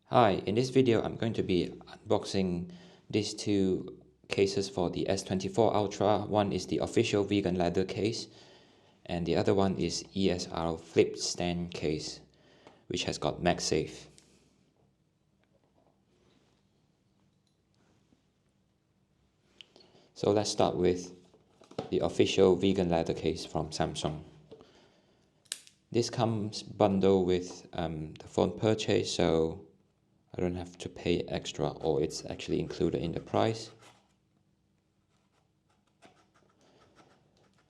Hi, in this video I'm going to be unboxing these two cases for the S24 Ultra. One is the official vegan leather case and the other one is ESR Flipstand Case, which has got Magsafe. So let's start with the official vegan leather case from Samsung. This comes bundled with the phone purchase, so I don't have to pay extra, or it's actually included in the price,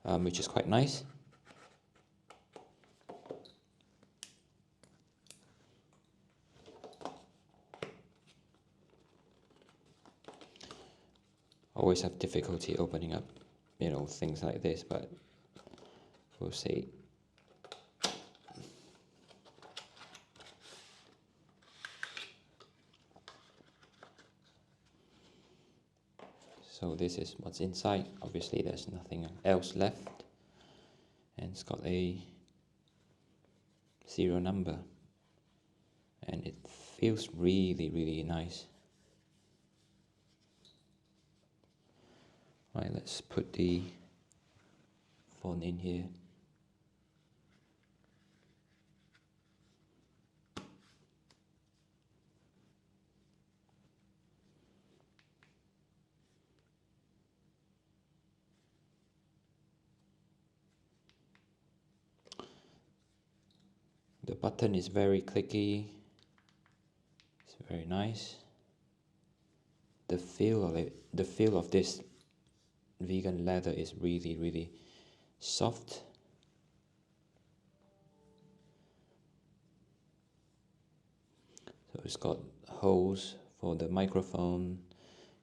which is quite nice. Always have difficulty opening up, things like this, but we'll see. So this is what's inside. Obviously there's nothing else left, and it's got a serial number, and it feels really nice. Right, let's put the phone in here. The button is very clicky. It's very nice. The feel of this vegan leather is really soft. So it's got holes for the microphone,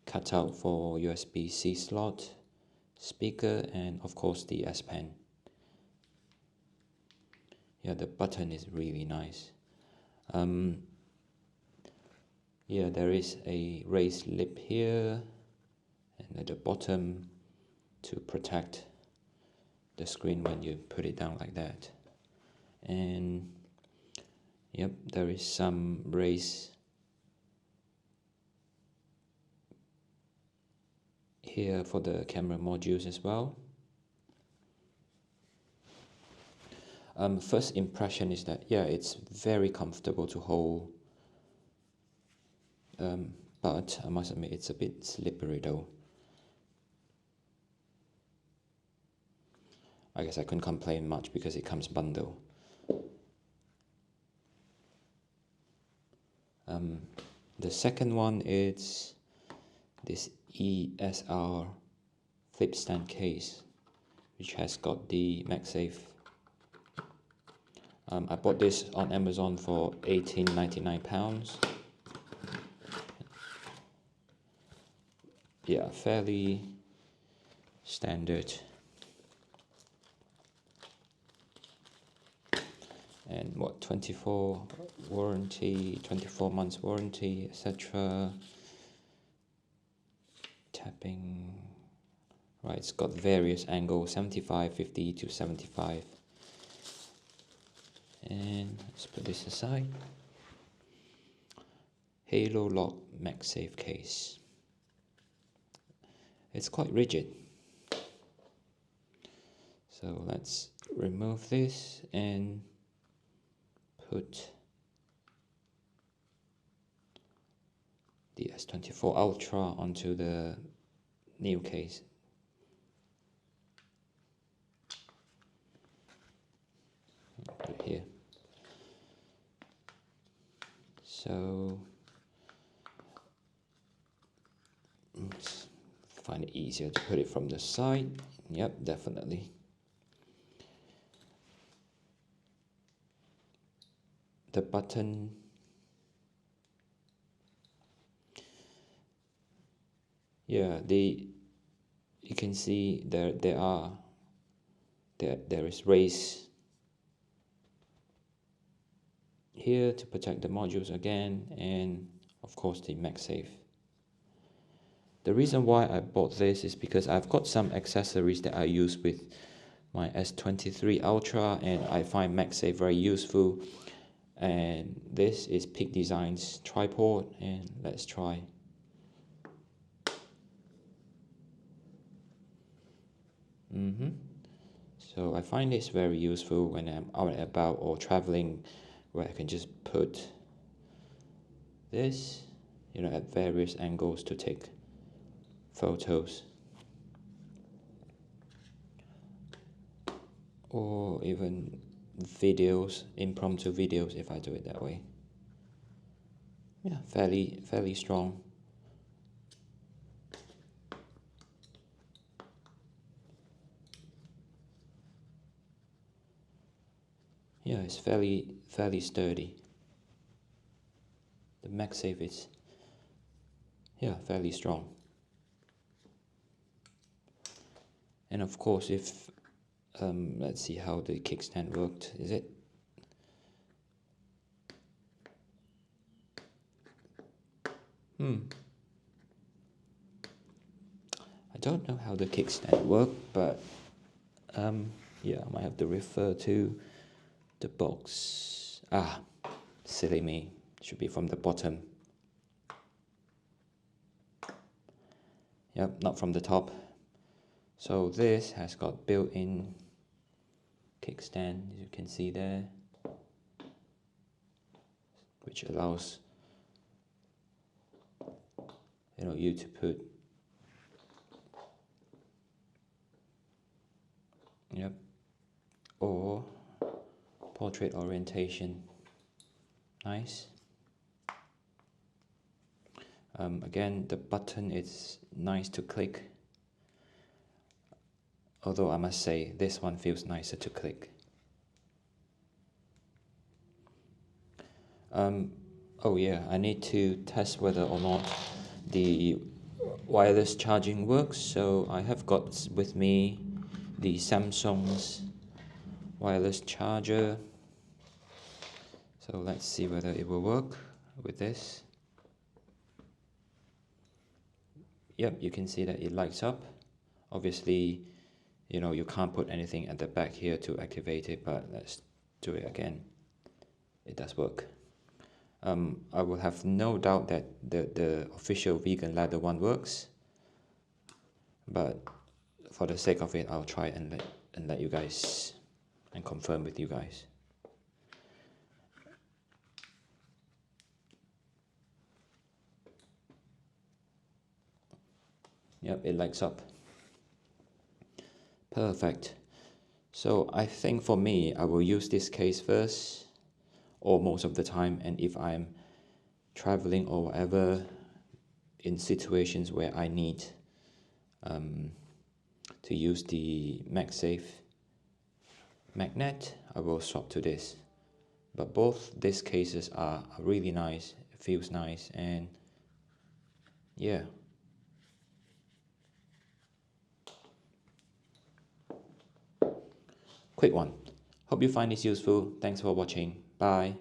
cutout for USB-C slot, speaker, and of course the S Pen. Yeah, the button is really nice. Yeah, there is a raised lip here and at the bottom to protect the screen when you put it down like that. And yep, there is some raise here for the camera modules as well. First impression is that, yeah, it's very comfortable to hold, but I must admit it's a bit slippery though. I guess I couldn't complain much because it comes bundled. The second one is this ESR Flipstand Case, which has got the Magsafe. I bought this on Amazon for £18.99. Yeah, fairly standard. And what, 24 months warranty, etc. Tapping. Right, it's got various angles, 75, 50 to 75. And let's put this aside. Halo Lock Magsafe case. It's quite rigid. So let's remove this and put the S24 Ultra onto the new case. Put it here. So find it easier to put it from the side. Yep, definitely. The button, yeah, you can see there is raise here to protect the modules again, and of course the Magsafe. The reason why I bought this is because I've got some accessories that I use with my S23 Ultra, and I find Magsafe very useful. And this is Peak Design's tripod, and let's try. So I find this very useful when I'm out and about or traveling, where I can just put this, at various angles to take photos, or even videos, impromptu videos if I do it that way. Yeah, fairly strong. Yeah, it's fairly sturdy. The Magsafe is, yeah, fairly strong. And of course, if let's see how the kickstand worked. Is it? I don't know how the kickstand worked, but yeah, I might have to refer to the box. Ah, silly me. Should be from the bottom. Yep, not from the top. So this has got built-in kickstand, as you can see there, which allows you to put or portrait orientation. Nice. Again, the button is nice to click, although I must say this one feels nicer to click. Oh yeah, I need to test whether or not the wireless charging works. So I have got with me the Samsung's wireless charger. So let's see whether it will work with this. Yep, you can see that it lights up. Obviously, you can't put anything at the back here to activate it, but let's do it again. It does work. I will have no doubt that the official vegan ladder one works, but for the sake of it, I'll try and let you guys and confirm with you guys. Yep, it lights up. Perfect. So I think for me, I will use this case first, or most of the time, and if I'm traveling or whatever, in situations where I need to use the Magsafe magnet, I will swap to this. But both these cases are really nice, it feels nice, and yeah. Quick one. Hope you find this useful. Thanks for watching. Bye.